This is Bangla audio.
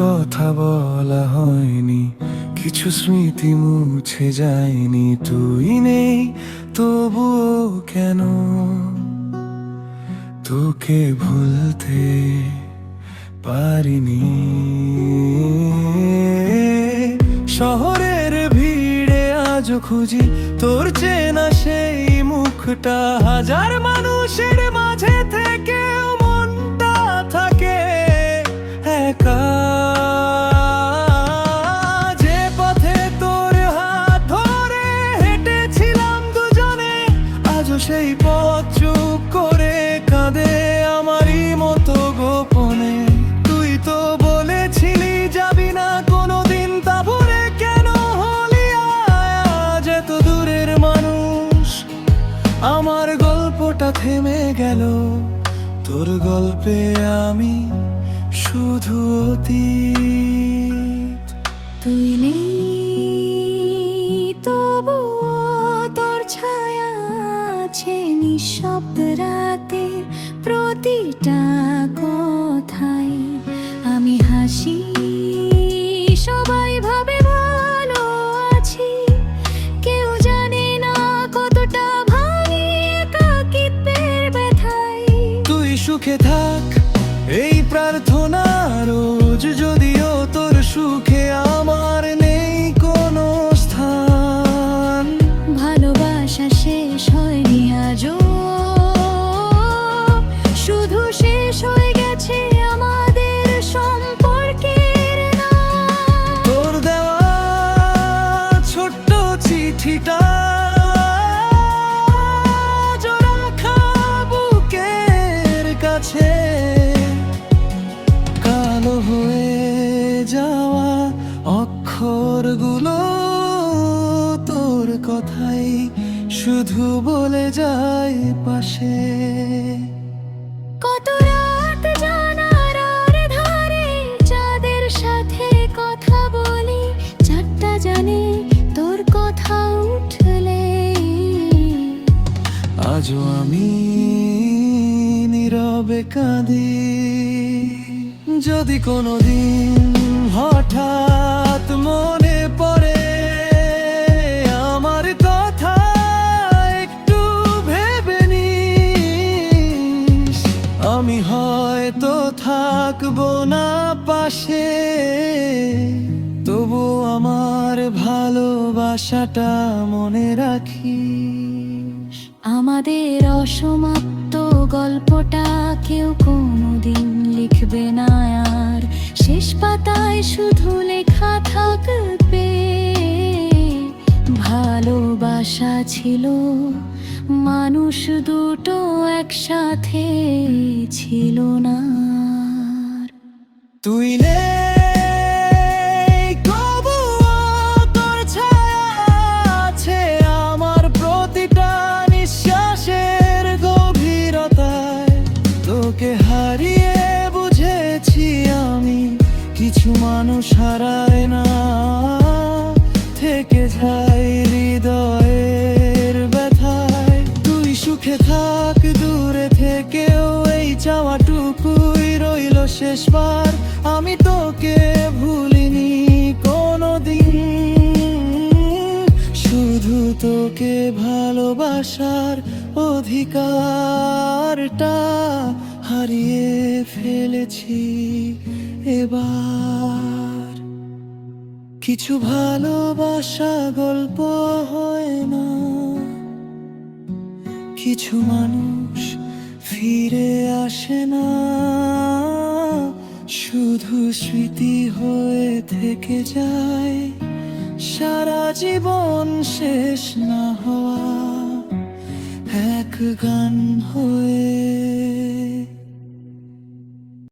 কথা বলা হয়নি, কিছু স্মৃতি মুছে যায়নি। তুই নেই তবুও কেন তোকে ভুলতে পারিনি। শহরের ভিড়ে আজও খুঁজি তোর চেনা সেই মুখটা, হাজার মানুষের মাঝে থেকে মনটা থাকে একা। যে পথে তোর হাত ধরে হেঁটেছিলাম দুজনে, আজও সেই পথ চুপ করে কাঁদে আমারই মতো গোপনে। তুই তো বলেছিলি যাবি না কোনোদিন, তা ভরে কেন হলি আজ এত দূরের মানুষ? আমার গল্পটা থেমে গেল, তোর গল্পে আমি শুধু অতীত। তুই নেই তবুও তোর ছায়া আছে নিঃশব্দ রাতে প্রতিটা কথায়। আমি হাসি, সবাই ভাবে ভালো আছি, কেউ জানে না কতটা ভাঙি একাকিত্বের ব্যথায়। তুই সুখে থাক এই প্রার্থনা রোজ, যদিও তোর সুখে আমার নেই কোনো স্থান। ভালোবাসা শেষ হয়নি আজও, শুধু শেষ হয়ে গেছে আমাদের সম্পর্কের নাম। তোর দেওয়া ছোট্ট চিঠিটা রাখা বুকের কাছে, কালো হয়ে যাওয়া অক্ষরগুলো তোর কথাই শুধু বলে যায় পাশে। কত রাত জানালার ধারে চাঁদের সাথে কথা বলি, চারটা জানে তোর কথা উঠলে। আজও আমি নীরবে কাঁদি, যদি কোনোদিন হঠাৎ মনে পড়ে আমার কথা, একটু ভেবে নিস। আমি হয়তো থাকবো না পাশে, তবু আমার ভালোবাসাটা মনে রাখিস। আমাদের অসমাপ্ত গল্পটা কেউ কোনোদিন লিখবে না আর, শেষ পাতায় শুধু লেখা থাকবে ভালোবাসা ছিল মানুষ দুটো একসাথে ছিল না। তুই নেই তবুও তোর ছায়া আছে আমার প্রতিটা নিঃশ্বাসের গভীরতায়। তোকে হারিয়ে বুঝেছি আমি কিছু মানুষ হারায় না, থেকে যায় হৃদয়ের ব্যথায়। তুই সুখে থাক দূরে থেকেও, এই চাওয়াটুকুই রইল শেষবার। আমি তোকে ভুলিনি কোনোদিন, শুধু তোকে ভালোবাসার অধিকারটা হারিয়ে ফেলেছি এবার। কিছু ভালোবাসা গল্প হয় না, কিছু মানুষ ফিরে আসে না, শুধু স্মৃতি হয়ে থেকে যায় সারা জীবন শেষ না হওয়া এক গান হয়ে।